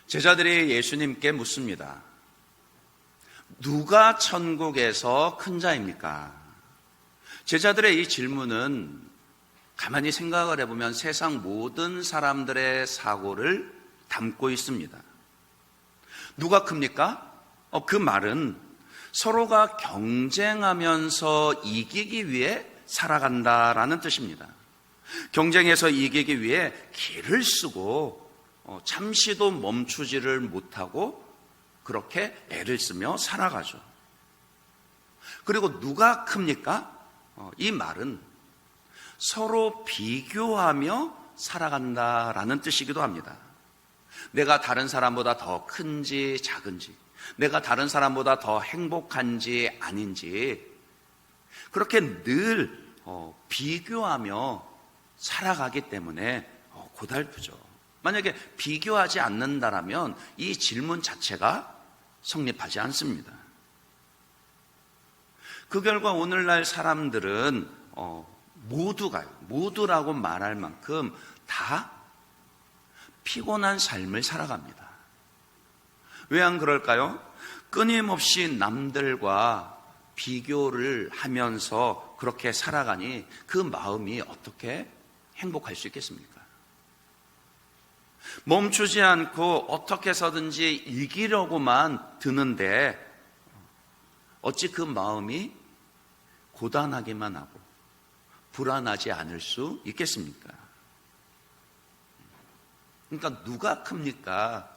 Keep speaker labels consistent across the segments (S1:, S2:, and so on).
S1: 제자들이 예수님께 묻습니다. 누가 천국에서 큰 자입니까? 제자들의 이 질문은 가만히 생각을 해보면 세상 모든 사람들의 사고를 담고 있습니다. 누가 큽니까? 그 말은 서로가 경쟁하면서 이기기 위해 살아간다라는 뜻입니다. 경쟁에서 이기기 위해 기를 쓰고 잠시도 멈추지를 못하고 그렇게 애를 쓰며 살아가죠. 그리고 누가 큽니까? 이 말은 서로 비교하며 살아간다라는 뜻이기도 합니다. 내가 다른 사람보다 더 큰지 작은지, 내가 다른 사람보다 더 행복한지 아닌지 그렇게 늘 비교하며 살아가기 때문에 고달프죠. 만약에 비교하지 않는다라면 이 질문 자체가 성립하지 않습니다. 그 결과 오늘날 사람들은 모두라고 말할 만큼 다 피곤한 삶을 살아갑니다. 왜 안 그럴까요? 끊임없이 남들과 비교를 하면서 그렇게 살아가니 그 마음이 어떻게 행복할 수 있겠습니까? 멈추지 않고 어떻게 해서든지 이기려고만 드는데 어찌 그 마음이 고단하기만 하고 불안하지 않을 수 있겠습니까? 그러니까 누가 큽니까?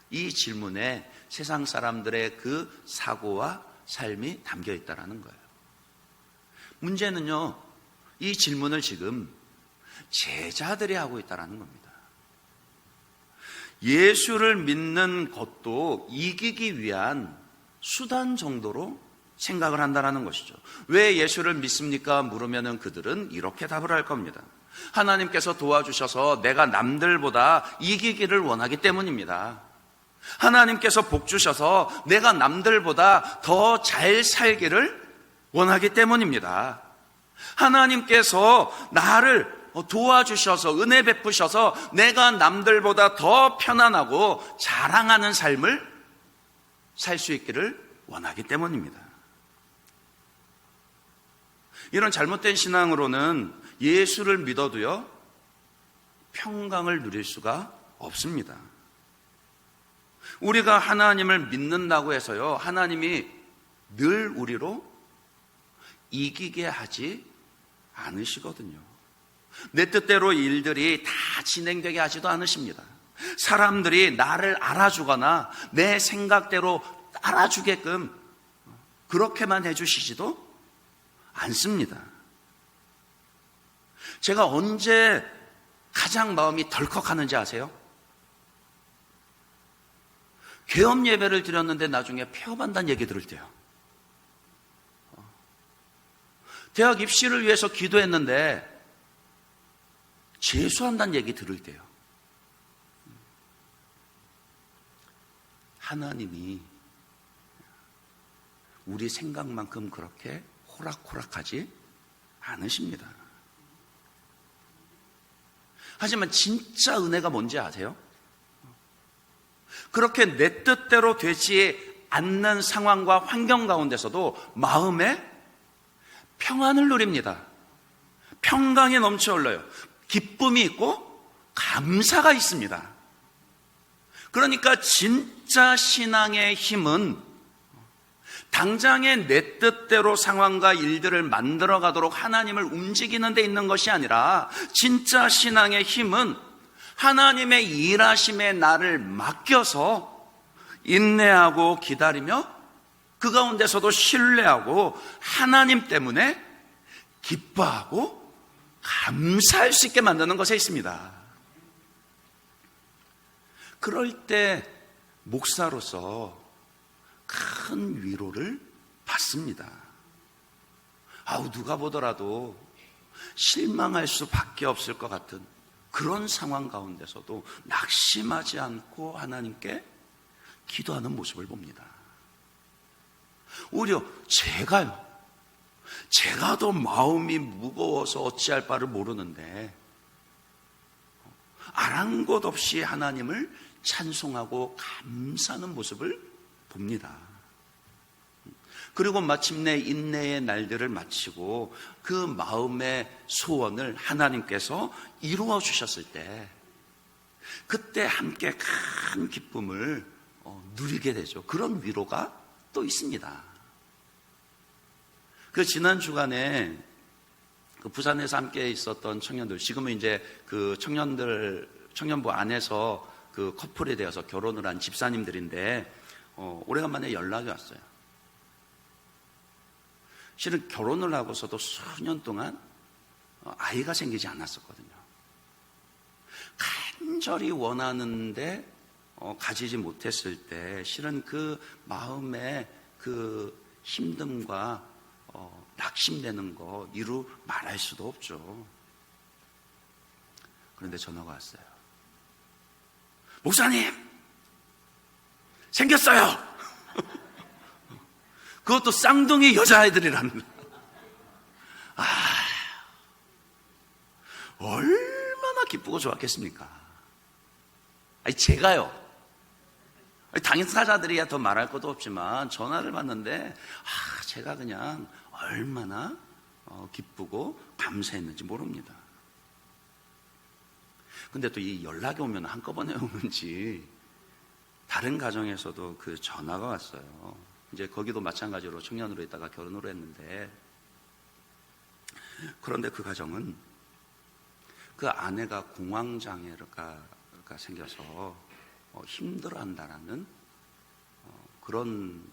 S1: 이 질문에 세상 사람들의 그 사고와 삶이 담겨 있다는 거예요. 문제는요, 이 질문을 지금 제자들이 하고 있다는 겁니다. 예수를 믿는 것도 이기기 위한 수단 정도로 생각을 한다는 것이죠. 왜 예수를 믿습니까? 물으면 그들은 이렇게 답을 할 겁니다. 하나님께서 도와주셔서 내가 남들보다 이기기를 원하기 때문입니다. 하나님께서 복 주셔서 내가 남들보다 더 잘 살기를 원하기 때문입니다. 하나님께서 나를 도와주셔서 은혜 베푸셔서 내가 남들보다 더 편안하고 자랑하는 삶을 살 수 있기를 원하기 때문입니다. 이런 잘못된 신앙으로는 예수를 믿어도요, 평강을 누릴 수가 없습니다. 우리가 하나님을 믿는다고 해서요, 하나님이 늘 우리로 이기게 하지 않으시거든요. 내 뜻대로 일들이 다 진행되게 하지도 않으십니다. 사람들이 나를 알아주거나 내 생각대로 알아주게끔 그렇게만 해주시지도 않습니다. 제가 언제 가장 마음이 덜컥하는지 아세요? 개업 예배를 드렸는데 나중에 폐업한다는 얘기 들을 때요. 대학 입시를 위해서 기도했는데 재수한다는 얘기 들을 때요. 하나님이 우리 생각만큼 그렇게 호락호락하지 않으십니다. 하지만 진짜 은혜가 뭔지 아세요? 그렇게 내 뜻대로 되지 않는 상황과 환경 가운데서도 마음에 평안을 누립니다. 평강이 넘쳐 흘러요. 기쁨이 있고 감사가 있습니다. 그러니까 진짜 신앙의 힘은 당장의 내 뜻대로 상황과 일들을 만들어 가도록 하나님을 움직이는 데 있는 것이 아니라 진짜 신앙의 힘은 하나님의 일하심에 나를 맡겨서 인내하고 기다리며 그 가운데서도 신뢰하고 하나님 때문에 기뻐하고 감사할 수 있게 만드는 것에 있습니다. 그럴 때 목사로서 큰 위로를 받습니다. 누가 보더라도 실망할 수밖에 없을 것 같은 그런 상황 가운데서도 낙심하지 않고 하나님께 기도하는 모습을 봅니다. 오히려 제가 더 마음이 무거워서 어찌할 바를 모르는데 아랑곳 없이 하나님을 찬송하고 감사하는 모습을 봅니다. 그리고 마침내 인내의 날들을 마치고 그 마음의 소원을 하나님께서 이루어 주셨을 때, 그때 함께 큰 기쁨을 누리게 되죠. 그런 위로가 또 있습니다. 그 지난 주간에 그 부산에서 함께 있었던 청년들, 지금은 이제 그 청년부 안에서 그 커플이 되어서 결혼을 한 집사님들인데, 오래간만에 연락이 왔어요. 실은 결혼을 하고서도 수년 동안 아이가 생기지 않았었거든요. 간절히 원하는데 가지지 못했을 때 실은 그 마음의 그 힘듦과 낙심되는 거 이루 말할 수도 없죠. 그런데 전화가 왔어요. 목사님, 생겼어요. 그것도 쌍둥이 여자아이들이랍니다. 얼마나 기쁘고 좋았겠습니까? 제가요. 당사자들이야 더 말할 것도 없지만 전화를 받는데 제가 그냥 얼마나 기쁘고 감사했는지 모릅니다. 근데 또 이 연락이 오면 한꺼번에 오는지 다른 가정에서도 그 전화가 왔어요. 이제 거기도 마찬가지로 청년으로 있다가 결혼을 했는데, 그런데 그 가정은 그 아내가 공황장애가 생겨서 힘들어한다라는 그런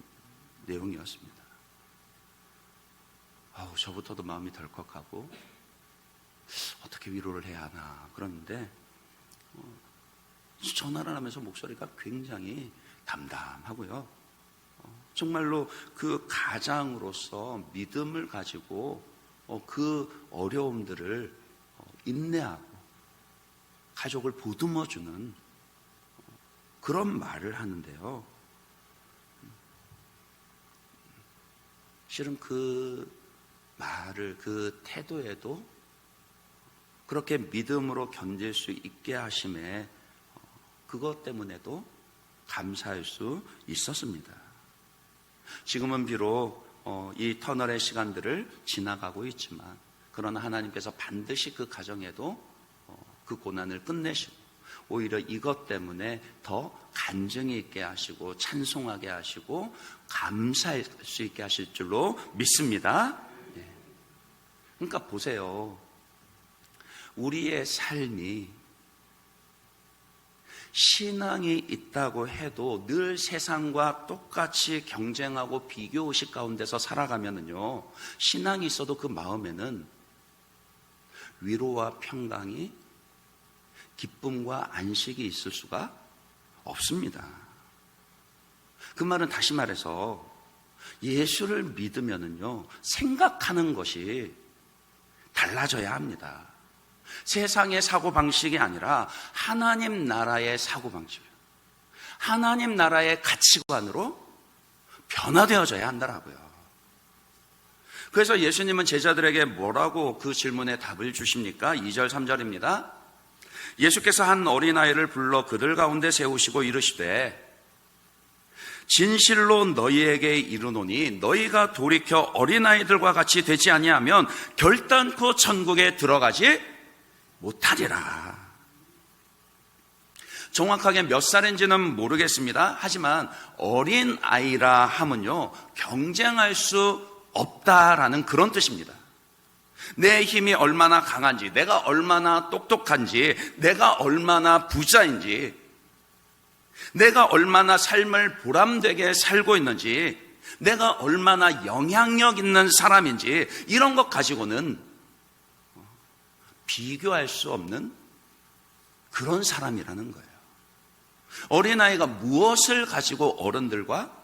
S1: 내용이었습니다. 저부터도 마음이 덜컥하고 어떻게 위로를 해야 하나 그러는데, 전화를 하면서 목소리가 굉장히 담담하고요. 정말로 그 가장으로서 믿음을 가지고 그 어려움들을 인내하고 가족을 보듬어주는 그런 말을 하는데요. 실은 그 말을, 그 태도에도 그렇게 믿음으로 견딜 수 있게 하심에 그것 때문에도 감사할 수 있었습니다. 지금은 비록 이 터널의 시간들을 지나가고 있지만, 그러나 하나님께서 반드시 그 가정에도 그 고난을 끝내시고 오히려 이것 때문에 더 간증이 있게 하시고 찬송하게 하시고 감사할 수 있게 하실 줄로 믿습니다. 그러니까 보세요. 우리의 삶이 신앙이 있다고 해도 늘 세상과 똑같이 경쟁하고 비교의식 가운데서 살아가면은요, 신앙이 있어도 그 마음에는 위로와 평강이, 기쁨과 안식이 있을 수가 없습니다. 그 말은 다시 말해서 예수를 믿으면은요, 생각하는 것이 달라져야 합니다. 세상의 사고방식이 아니라 하나님 나라의 사고방식, 하나님 나라의 가치관으로 변화되어져야 한다라고요. 그래서 예수님은 제자들에게 뭐라고 그 질문에 답을 주십니까? 2절 3절입니다. 예수께서 한 어린아이를 불러 그들 가운데 세우시고 이르시되, 진실로 너희에게 이르노니 너희가 돌이켜 어린아이들과 같이 되지 아니하면 결단코 천국에 들어가지 못하리라. 정확하게 몇 살인지는 모르겠습니다. 하지만 어린아이라 하면요, 경쟁할 수 없다라는 그런 뜻입니다. 내 힘이 얼마나 강한지, 내가 얼마나 똑똑한지, 내가 얼마나 부자인지, 내가 얼마나 삶을 보람되게 살고 있는지, 내가 얼마나 영향력 있는 사람인지, 이런 것 가지고는 비교할 수 없는 그런 사람이라는 거예요. 어린아이가 무엇을 가지고 어른들과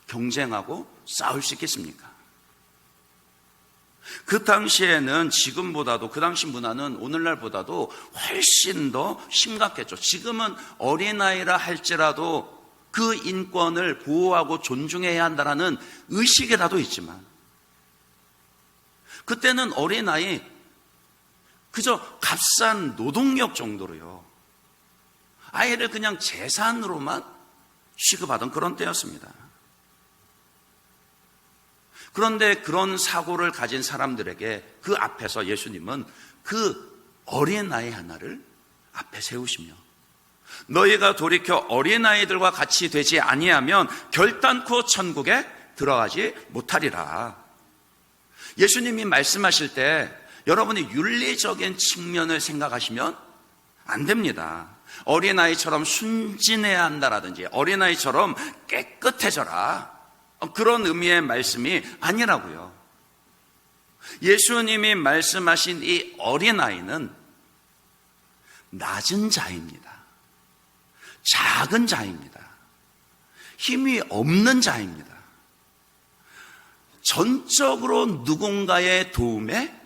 S1: 경쟁하고 싸울 수 있겠습니까? 그 당시에는 지금보다도, 그 당시 문화는 오늘날보다도 훨씬 더 심각했죠. 지금은 어린아이라 할지라도 그 인권을 보호하고 존중해야 한다는 의식이라도 있지만, 그때는 어린아이 그저 값싼 노동력 정도로요. 아이를 그냥 재산으로만 취급하던 그런 때였습니다. 그런데 그런 사고를 가진 사람들에게 그 앞에서 예수님은 그 어린아이 하나를 앞에 세우시며 너희가 돌이켜 어린아이들과 같이 되지 아니하면 결단코 천국에 들어가지 못하리라. 예수님이 말씀하실 때 여러분이 윤리적인 측면을 생각하시면 안 됩니다. 어린아이처럼 순진해야 한다라든지 어린아이처럼 깨끗해져라, 그런 의미의 말씀이 아니라고요. 예수님이 말씀하신 이 어린아이는 낮은 자입니다. 작은 자입니다. 힘이 없는 자입니다. 전적으로 누군가의 도움에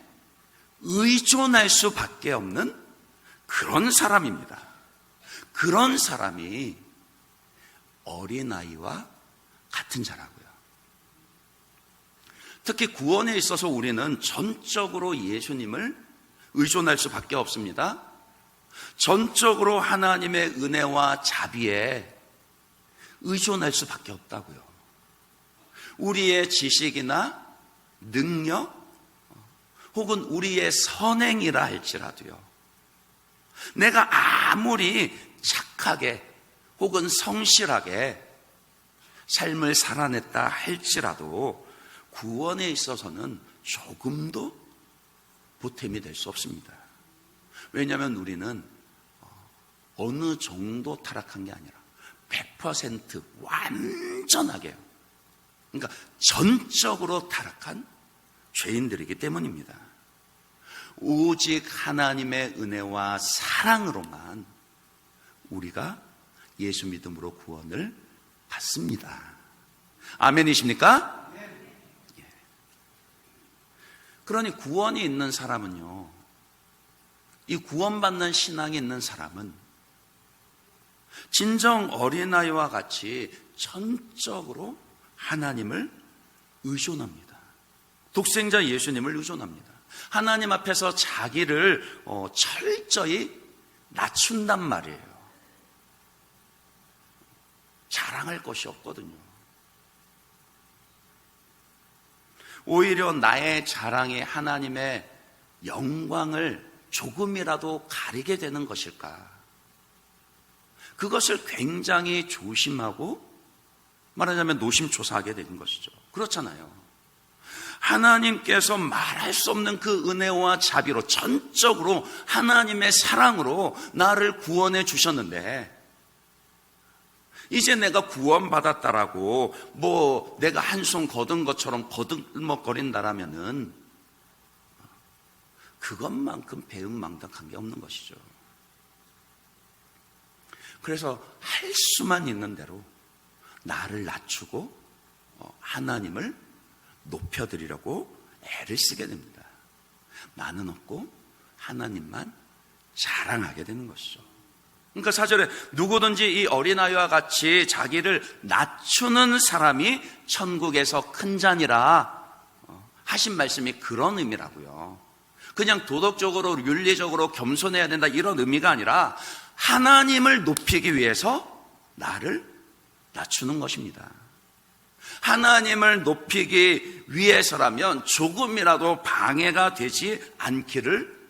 S1: 의존할 수밖에 없는 그런 사람입니다. 그런 사람이 어린아이와 같은 자라고요. 특히 구원에 있어서 우리는 전적으로 예수님을 의존할 수밖에 없습니다. 전적으로 하나님의 은혜와 자비에 의존할 수밖에 없다고요. 우리의 지식이나 능력 혹은 우리의 선행이라 할지라도요, 내가 아무리 착하게 혹은 성실하게 삶을 살아냈다 할지라도 구원에 있어서는 조금도 보탬이 될 수 없습니다. 왜냐하면 우리는 어느 정도 타락한 게 아니라 100% 완전하게, 그러니까 전적으로 타락한 죄인들이기 때문입니다. 오직 하나님의 은혜와 사랑으로만 우리가 예수 믿음으로 구원을 받습니다. 아멘이십니까? 예. 그러니 구원이 있는 사람은요, 이 구원받는 신앙이 있는 사람은 진정 어린아이와 같이 전적으로 하나님을 의존합니다. 독생자 예수님을 의존합니다. 하나님 앞에서 자기를 철저히 낮춘단 말이에요. 자랑할 것이 없거든요. 오히려 나의 자랑이 하나님의 영광을 조금이라도 가리게 되는 것일까? 그것을 굉장히 조심하고, 말하자면 노심초사하게 되는 것이죠. 그렇잖아요. 하나님께서 말할 수 없는 그 은혜와 자비로 전적으로 하나님의 사랑으로 나를 구원해 주셨는데, 이제 내가 구원받았다라고 내가 한손 거둔 것처럼 거들먹거린다라면은 그것만큼 배은망덕한 게 없는 것이죠. 그래서 할 수만 있는 대로 나를 낮추고 하나님을 높여드리려고 애를 쓰게 됩니다. 나는 없고 하나님만 자랑하게 되는 것이죠. 그러니까 4절에 누구든지 이 어린아이와 같이 자기를 낮추는 사람이 천국에서 큰 자니라 하신 말씀이 그런 의미라고요. 그냥 도덕적으로 윤리적으로 겸손해야 된다 이런 의미가 아니라 하나님을 높이기 위해서 나를 낮추는 것입니다. 하나님을 높이기 위해서라면 조금이라도 방해가 되지 않기를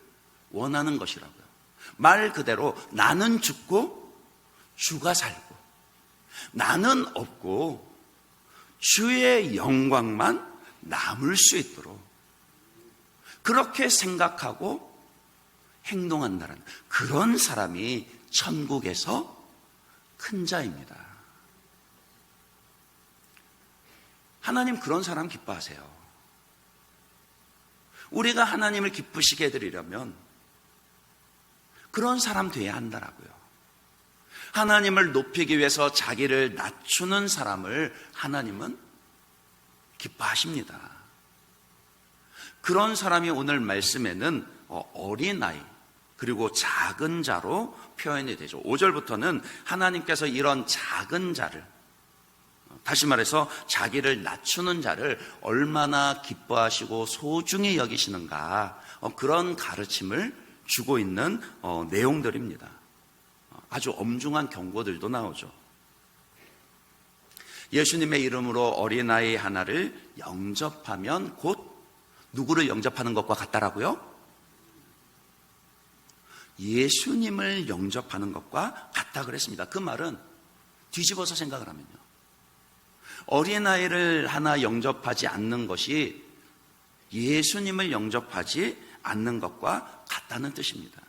S1: 원하는 것이라고요. 말 그대로 나는 죽고 주가 살고, 나는 없고 주의 영광만 남을 수 있도록 그렇게 생각하고 행동한다는 그런 사람이 천국에서 큰 자입니다. 하나님 그런 사람 기뻐하세요. 우리가 하나님을 기쁘시게 해드리려면 그런 사람 돼야 한다라고요. 하나님을 높이기 위해서 자기를 낮추는 사람을 하나님은 기뻐하십니다. 그런 사람이 오늘 말씀에는 어린아이 그리고 작은 자로 표현이 되죠. 5절부터는 하나님께서 이런 작은 자를, 다시 말해서 자기를 낮추는 자를 얼마나 기뻐하시고 소중히 여기시는가, 그런 가르침을 주고 있는 내용들입니다. 아주 엄중한 경고들도 나오죠. 예수님의 이름으로 어린아이 하나를 영접하면 곧 누구를 영접하는 것과 같다라고요? 예수님을 영접하는 것과 같다 그랬습니다. 그 말은 뒤집어서 생각을 하면요, 어린아이를 하나 영접하지 않는 것이 예수님을 영접하지 않는 것과 같다는 뜻입니다.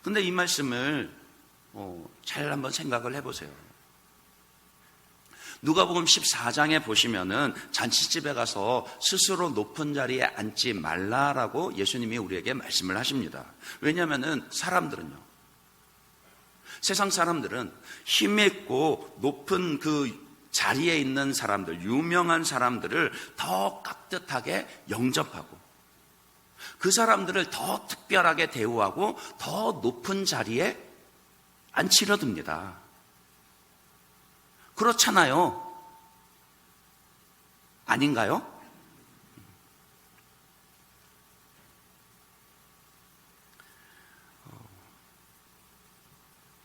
S1: 근데 이 말씀을 잘 한번 생각을 해보세요. 누가복음 14장에 보시면은 잔치집에 가서 스스로 높은 자리에 앉지 말라라고 예수님이 우리에게 말씀을 하십니다. 왜냐하면은 세상 사람들은 힘있고 높은 그 자리에 있는 사람들, 유명한 사람들을 더 깍듯하게 영접하고 그 사람들을 더 특별하게 대우하고 더 높은 자리에 앉히려 듭니다. 그렇잖아요? 아닌가요?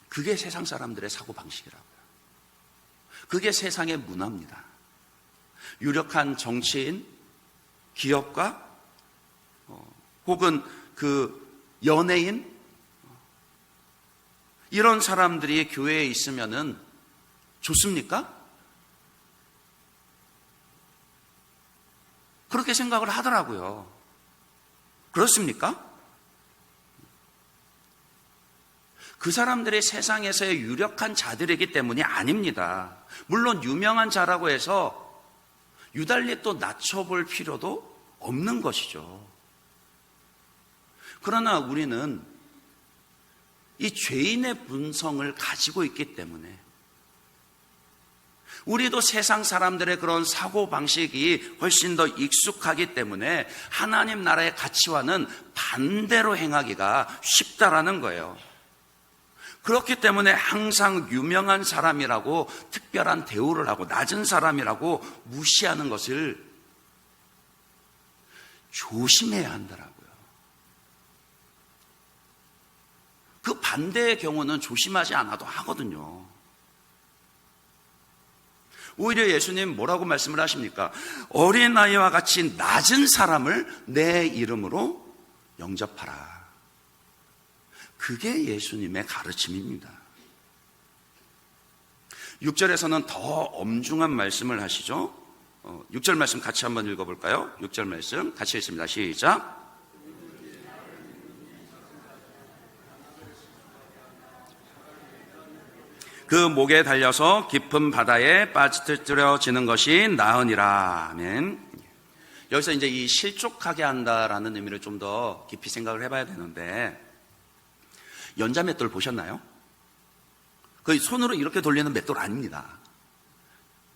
S1: 그게 세상 사람들의 사고방식이라고요. 그게 세상의 문화입니다. 유력한 정치인, 기업가, 혹은 그 연예인, 이런 사람들이 교회에 있으면은 좋습니까? 그렇게 생각을 하더라고요. 그렇습니까? 그 사람들이 세상에서의 유력한 자들이기 때문이 아닙니다. 물론 유명한 자라고 해서 유달리 또 낮춰볼 필요도 없는 것이죠. 그러나 우리는 이 죄인의 본성을 가지고 있기 때문에, 우리도 세상 사람들의 그런 사고방식이 훨씬 더 익숙하기 때문에 하나님 나라의 가치와는 반대로 행하기가 쉽다라는 거예요. 그렇기 때문에 항상 유명한 사람이라고 특별한 대우를 하고 낮은 사람이라고 무시하는 것을 조심해야 한다라고요. 그 반대의 경우는 조심하지 않아도 하거든요. 오히려 예수님 뭐라고 말씀을 하십니까? 어린아이와 같이 낮은 사람을 내 이름으로 영접하라. 그게 예수님의 가르침입니다. 6절에서는 더 엄중한 말씀을 하시죠. 6절 말씀 같이 한번 읽어볼까요? 6절 말씀 같이 읽습니다. 시작. 그 목에 달려서 깊은 바다에 빠뜨려지는 것이 나으니라. 아멘. 여기서 이제 이 실족하게 한다라는 의미를 좀 더 깊이 생각을 해봐야 되는데, 연자 맷돌 보셨나요? 그 손으로 이렇게 돌리는 맷돌 아닙니다.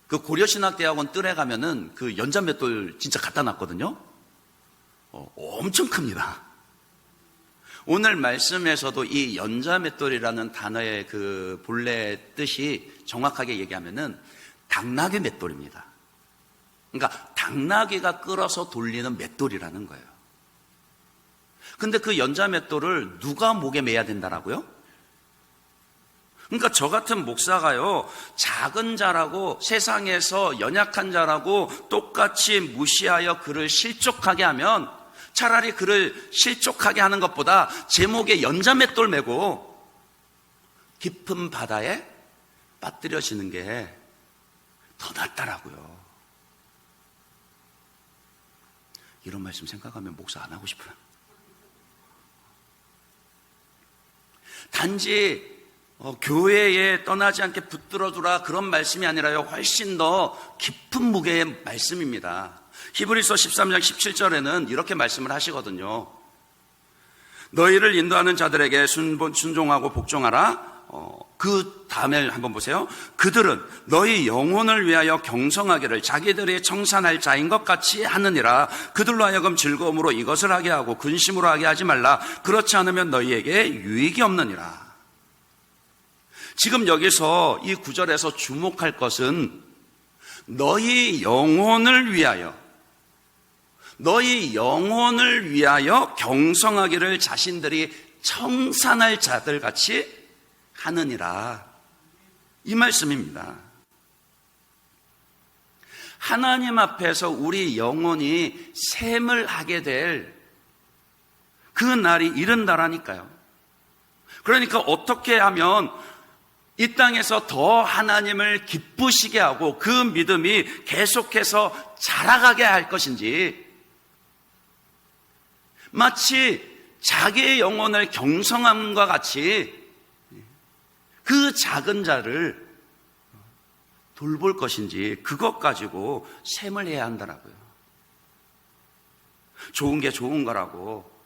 S1: 그 고려신학대학원 뜰에 가면은 그 연자 맷돌 진짜 갖다 놨거든요. 엄청 큽니다. 오늘 말씀에서도 이 연자 맷돌이라는 단어의 그 본래 뜻이 정확하게 얘기하면은 당나귀 맷돌입니다. 그러니까 당나귀가 끌어서 돌리는 맷돌이라는 거예요. 근데 그 연자 맷돌을 누가 목에 매야 된다라고요? 그러니까 저 같은 목사가요, 작은 자라고, 세상에서 연약한 자라고 똑같이 무시하여 그를 실족하게 하면 차라리 그를 실족하게 하는 것보다 제 목에 연자 맷돌 메고 깊은 바다에 빠뜨려지는 게 더 낫다라고요. 이런 말씀 생각하면 목사 안 하고 싶어요. 단지 교회에 떠나지 않게 붙들어두라 그런 말씀이 아니라요, 훨씬 더 깊은 무게의 말씀입니다. 히브리서 13장 17절에는 이렇게 말씀을 하시거든요. 너희를 인도하는 자들에게 순종하고 복종하라. 그 다음에 한번 보세요. 그들은 너희 영혼을 위하여 경성하기를 자기들이 청산할 자인 것 같이 하느니라. 그들로 하여금 즐거움으로 이것을 하게 하고 근심으로 하게 하지 말라. 그렇지 않으면 너희에게 유익이 없느니라. 지금 여기서 이 구절에서 주목할 것은 너희 영혼을 위하여, 너희 영혼을 위하여 경성하기를 자신들이 청산할 자들 같이 하느니라. 이 말씀입니다. 하나님 앞에서 우리 영혼이 셈을 하게 될 그 날이 이른다라니까요. 그러니까 어떻게 하면 이 땅에서 더 하나님을 기쁘시게 하고 그 믿음이 계속해서 자라가게 할 것인지, 마치 자기의 영혼을 경성함과 같이 그 작은 자를 돌볼 것인지, 그것 가지고 셈을 해야 한다라고요. 좋은 게 좋은 거라고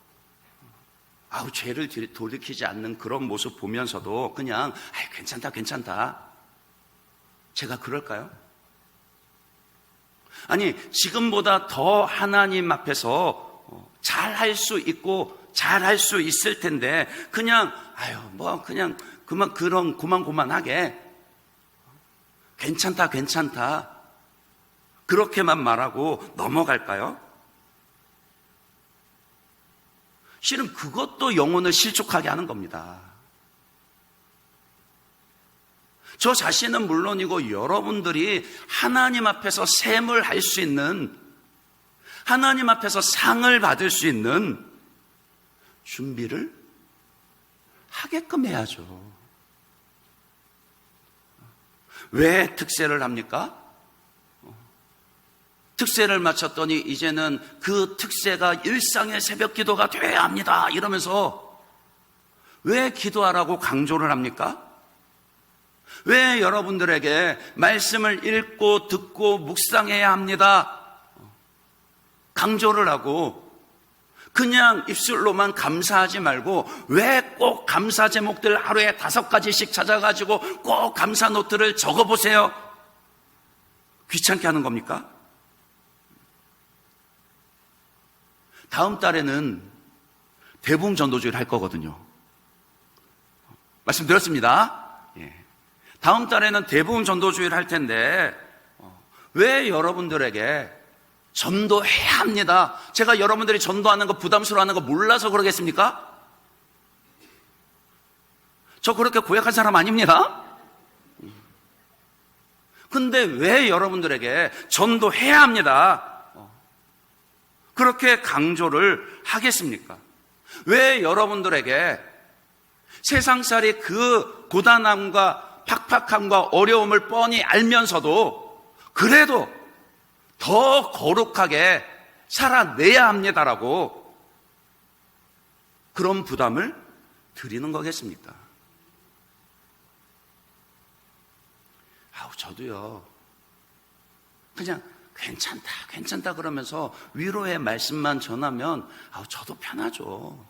S1: 죄를 돌이키지 않는 그런 모습 보면서도 그냥 괜찮다 제가 그럴까요? 아니, 지금보다 더 하나님 앞에서 잘할 수 있고 잘할 수 있을 텐데 그냥 그냥 그만하게 괜찮다 그렇게만 말하고 넘어갈까요? 실은 그것도 영혼을 실족하게 하는 겁니다. 저 자신은 물론이고 여러분들이 하나님 앞에서 셈을 할 수 있는, 하나님 앞에서 상을 받을 수 있는 준비를 하게끔 해야죠. 왜 특세를 합니까? 특세를 마쳤더니 이제는 그 특세가 일상의 새벽 기도가 되어야 합니다 이러면서 왜 기도하라고 강조를 합니까? 왜 여러분들에게 말씀을 읽고 듣고 묵상해야 합니다 강조를 하고, 그냥 입술로만 감사하지 말고 왜 꼭 감사 제목들 하루에 5가지씩 찾아가지고 꼭 감사 노트를 적어보세요? 귀찮게 하는 겁니까? 다음 달에는 대부흥 전도주의를 할 거거든요. 말씀드렸습니다. 다음 달에는 대부흥 전도주의를 할 텐데 왜 여러분들에게 전도해야 합니다, 제가 여러분들이 전도하는 거 부담스러워하는 거 몰라서 그러겠습니까? 저 그렇게 고약한 사람 아닙니다. 근데 왜 여러분들에게 전도해야 합니다 그렇게 강조를 하겠습니까? 왜 여러분들에게 세상살이 그 고단함과 팍팍함과 어려움을 뻔히 알면서도 그래도 더 거룩하게 살아내야 합니다라고 그런 부담을 드리는 거겠습니까? 저도요, 그냥 괜찮다 그러면서 위로의 말씀만 전하면 저도 편하죠.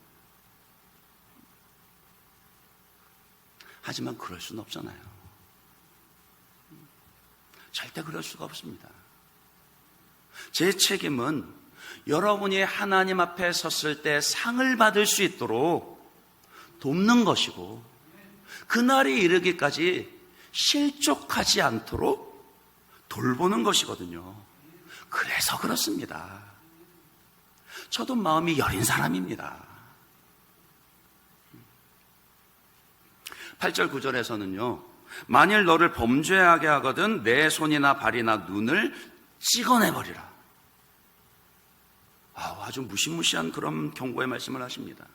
S1: 하지만 그럴 수는 없잖아요. 절대 그럴 수가 없습니다. 제 책임은 여러분이 하나님 앞에 섰을 때 상을 받을 수 있도록 돕는 것이고, 그날이 이르기까지 실족하지 않도록 돌보는 것이거든요. 그래서 그렇습니다. 저도 마음이 여린 사람입니다. 8절 9절에서는요, 만일 너를 범죄하게 하거든 내 손이나 발이나 눈을 찍어내버리라. 아주 무시무시한 그런 경고의 말씀을 하십니다.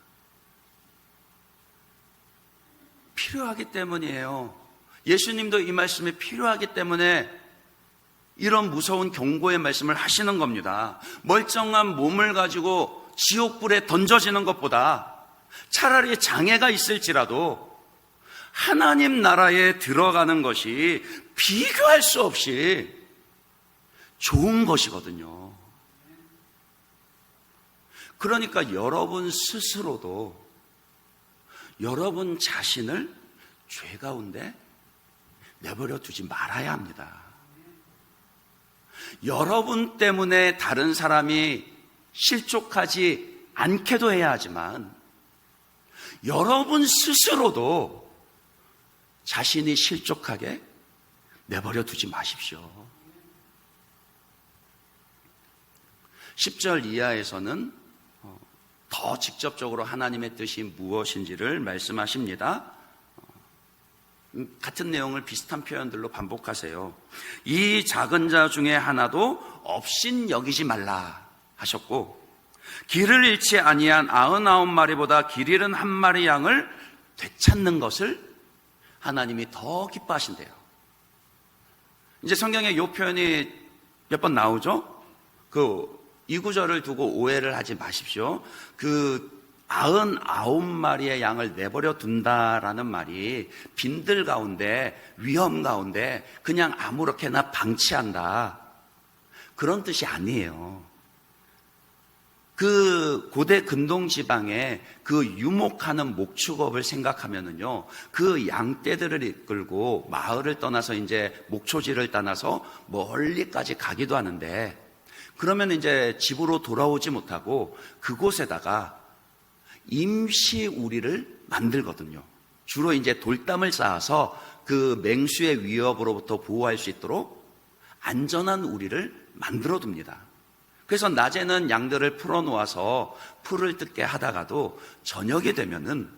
S1: 필요하기 때문이에요. 예수님도 이 말씀이 필요하기 때문에 이런 무서운 경고의 말씀을 하시는 겁니다. 멀쩡한 몸을 가지고 지옥불에 던져지는 것보다 차라리 장애가 있을지라도 하나님 나라에 들어가는 것이 비교할 수 없이 좋은 것이거든요. 그러니까 여러분 스스로도 여러분 자신을 죄 가운데 내버려 두지 말아야 합니다. 여러분 때문에 다른 사람이 실족하지 않게도 해야 하지만 여러분 스스로도 자신이 실족하게 내버려 두지 마십시오. 10절 이하에서는 더 직접적으로 하나님의 뜻이 무엇인지를 말씀하십니다. 같은 내용을 비슷한 표현들로 반복하세요. 이 작은 자 중에 하나도 없인 여기지 말라 하셨고, 길을 잃지 아니한 99마리보다 길 잃은 한 마리 양을 되찾는 것을 하나님이 더 기뻐하신대요. 이제 성경에 이 표현이 몇 번 나오죠? 이 구절을 두고 오해를 하지 마십시오. 99마리의 양을 내버려 둔다라는 말이 빈들 가운데, 위험 가운데 그냥 아무렇게나 방치한다, 그런 뜻이 아니에요. 그 고대 근동 지방에 그 유목하는 목축업을 생각하면은요, 그 양떼들을 이끌고 마을을 떠나서 이제 목초지를 떠나서 멀리까지 가기도 하는데, 그러면 이제 집으로 돌아오지 못하고 그곳에다가 임시 우리를 만들거든요. 주로 이제 돌담을 쌓아서 그 맹수의 위협으로부터 보호할 수 있도록 안전한 우리를 만들어 둡니다. 그래서 낮에는 양들을 풀어놓아서 풀을 뜯게 하다가도 저녁이 되면은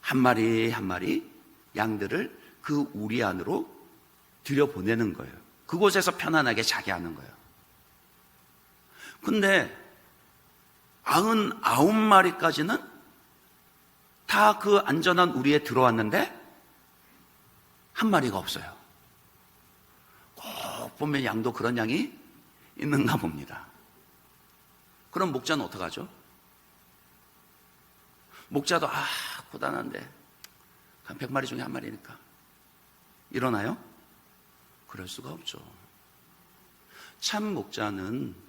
S1: 한 마리 한 마리 양들을 그 우리 안으로 들여보내는 거예요. 그곳에서 편안하게 자게 하는 거예요. 근데 99마리까지는 다 그 안전한 우리에 들어왔는데 한 마리가 없어요. 꼭 보면 양도 그런 양이 있는가 봅니다. 그럼 목자는 어떡하죠? 목자도 고단한데 한 100마리 중에 한 마리니까 일어나요? 그럴 수가 없죠. 참 목자는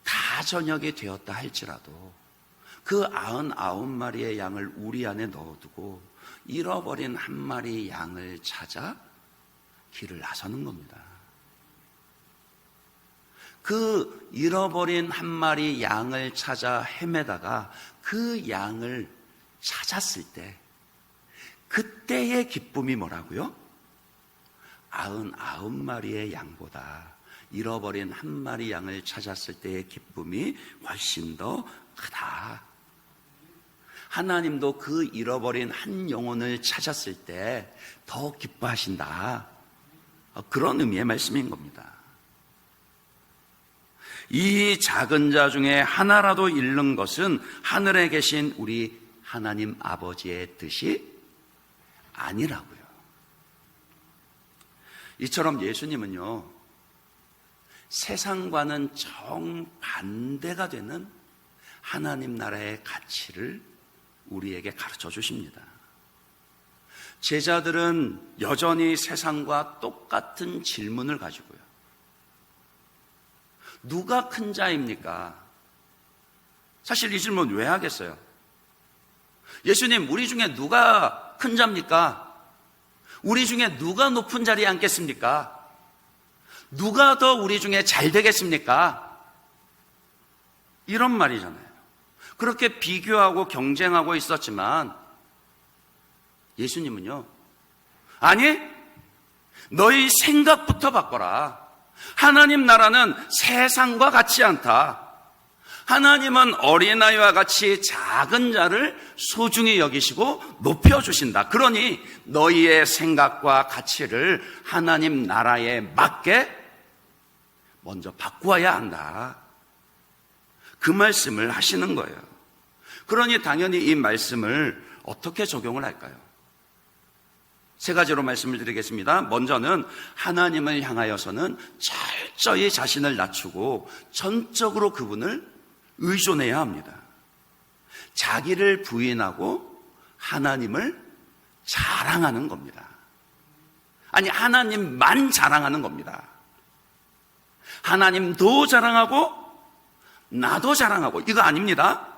S1: 다 저녁이 되었다 할지라도 그 99마리의 양을 우리 안에 넣어두고 잃어버린 한 마리 양을 찾아 길을 나서는 겁니다. 그 잃어버린 한 마리 양을 찾아 헤매다가 그 양을 찾았을 때 그때의 기쁨이 뭐라고요? 99마리의 양보다 잃어버린 한 마리 양을 찾았을 때의 기쁨이 훨씬 더 크다. 하나님도 그 잃어버린 한 영혼을 찾았을 때 더 기뻐하신다. 그런 의미의 말씀인 겁니다. 이 작은 자 중에 하나라도 잃는 것은 하늘에 계신 우리 하나님 아버지의 뜻이 아니라고요. 이처럼 예수님은요, 세상과는 정반대가 되는 하나님 나라의 가치를 우리에게 가르쳐 주십니다. 제자들은 여전히 세상과 똑같은 질문을 가지고요. 누가 큰 자입니까? 사실 이 질문 왜 하겠어요? 예수님, 우리 중에 누가 큰 자입니까? 우리 중에 누가 높은 자리에 앉겠습니까? 누가 더 우리 중에 잘 되겠습니까? 이런 말이잖아요. 그렇게 비교하고 경쟁하고 있었지만 예수님은요, 아니, 너희 생각부터 바꿔라. 하나님 나라는 세상과 같지 않다. 하나님은 어린아이와 같이 작은 자를 소중히 여기시고 높여주신다. 그러니 너희의 생각과 가치를 하나님 나라에 맞게 먼저 바꾸어야 한다. 그 말씀을 하시는 거예요. 그러니 당연히 이 말씀을 어떻게 적용을 할까요? 세 가지로 말씀을 드리겠습니다. 먼저는 하나님을 향하여서는 철저히 자신을 낮추고 전적으로 그분을 의존해야 합니다. 자기를 부인하고 하나님을 자랑하는 겁니다. 아니, 하나님만 자랑하는 겁니다. 하나님도 자랑하고 나도 자랑하고, 이거 아닙니다.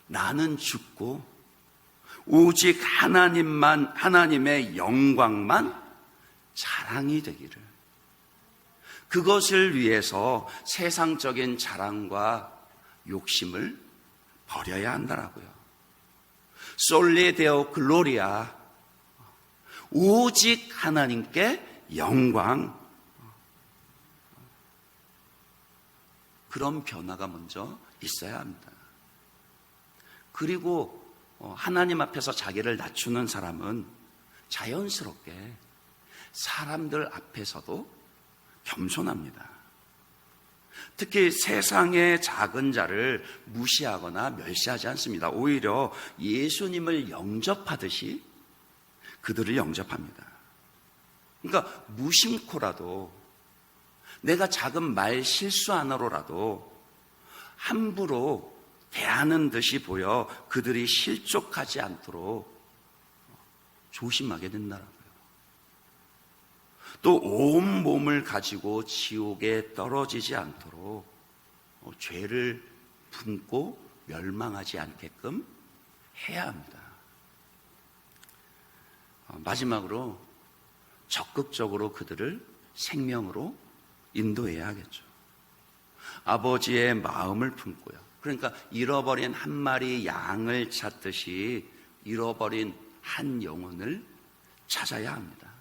S1: 나는 죽고 오직 하나님만, 하나님의 영광만 자랑이 되기를, 그것을 위해서 세상적인 자랑과 욕심을 버려야 한다라고요. 솔리 데오 글로리아, 오직 하나님께 영광. 그런 변화가 먼저 있어야 합니다. 그리고 하나님 앞에서 자기를 낮추는 사람은 자연스럽게 사람들 앞에서도 겸손합니다. 특히 세상의 작은 자를 무시하거나 멸시하지 않습니다. 오히려 예수님을 영접하듯이 그들을 영접합니다. 그러니까 무심코라도, 내가 작은 말 실수 하나로라도 함부로 대하는 듯이 보여 그들이 실족하지 않도록 조심하게 된다고요. 또 온 몸을 가지고 지옥에 떨어지지 않도록 죄를 품고 멸망하지 않게끔 해야 합니다. 마지막으로 적극적으로 그들을 생명으로 인도해야 하겠죠. 아버지의 마음을 품고요. 그러니까 잃어버린 한 마리 양을 찾듯이 잃어버린 한 영혼을 찾아야 합니다.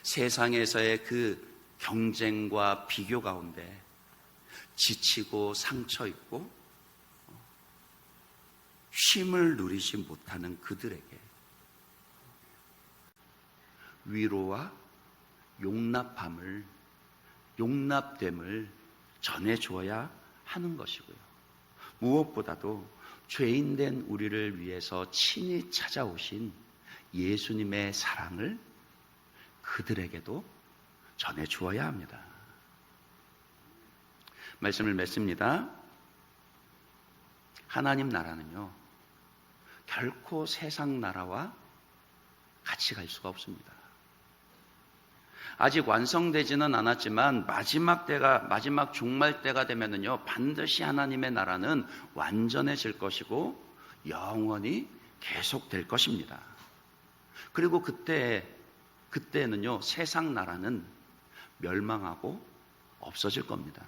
S1: 세상에서의 그 경쟁과 비교 가운데 지치고 상처 있고 쉼을 누리지 못하는 그들에게 위로와 용납됨을 전해주어야 하는 것이고요. 무엇보다도 죄인된 우리를 위해서 친히 찾아오신 예수님의 사랑을 그들에게도 전해주어야 합니다. 말씀을 맺습니다. 하나님 나라는요, 결코 세상 나라와 같이 갈 수가 없습니다. 아직 완성되지는 않았지만 마지막 종말 때가 되면은요, 반드시 하나님의 나라는 완전해질 것이고 영원히 계속될 것입니다. 그리고 그때는요, 세상 나라는 멸망하고 없어질 겁니다.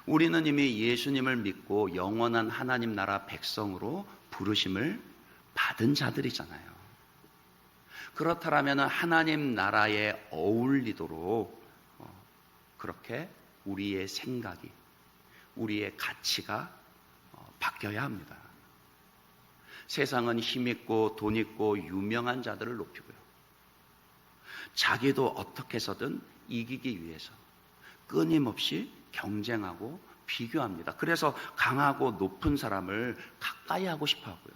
S1: 우리는 이미 예수님을 믿고 영원한 하나님 나라 백성으로 부르심을 받은 자들이잖아요. 그렇다면 하나님 나라에 어울리도록 그렇게 우리의 생각이, 우리의 가치가 바뀌어야 합니다. 세상은 힘있고 돈있고 유명한 자들을 높이고요, 자기도 어떻게 해서든 이기기 위해서 끊임없이 경쟁하고 비교합니다. 그래서 강하고 높은 사람을 가까이 하고 싶어 하고요,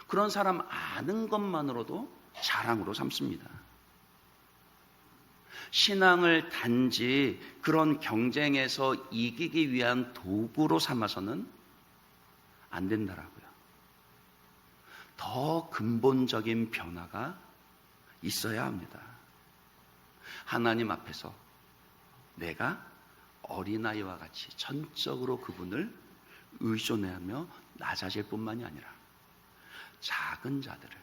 S1: 그런 사람 아는 것만으로도 자랑으로 삼습니다. 신앙을 단지 그런 경쟁에서 이기기 위한 도구로 삼아서는 안 된다라고요. 더 근본적인 변화가 있어야 합니다. 하나님 앞에서 내가 어린아이와 같이 전적으로 그분을 의존하며 낮아질 뿐만이 아니라 작은 자들을,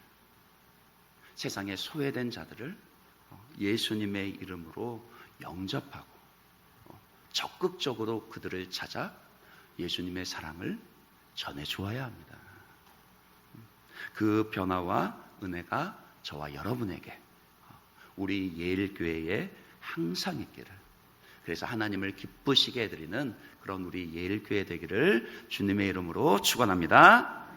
S1: 세상에 소외된 자들을 예수님의 이름으로 영접하고 적극적으로 그들을 찾아 예수님의 사랑을 전해주어야 합니다. 그 변화와 은혜가 저와 여러분에게, 우리 예일교회에 항상 있기를, 그래서 하나님을 기쁘시게 해드리는 그런 우리 예일교회 되기를 주님의 이름으로 축원합니다.